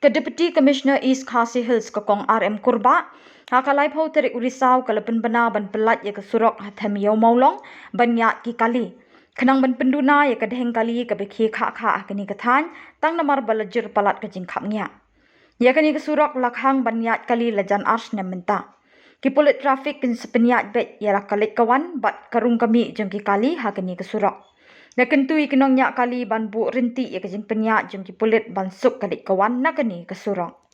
Deputy Commissioner East Khasi Hills kong R M Kurbah hakalai phau Tarik Risaw kala pynbna ban palat ya surok hatham Iew Mawlong ban Iaid ki kali khnang ban pynduna ya dheng kali ka khie khah kani thain tang namar balajir palat ka jingkhapngiah ya kani surok lakhang ban Iaid kali lajan R snem mynta ki pyllait traffic kin pyniaid beit ya kalit kawan bat karung kami jeng ki kali ha kani surok na kentui kinong nya kali ban bu rinti ya kajing pyniaid jeng ki pyllait ban suk kalit kawan na kani surok.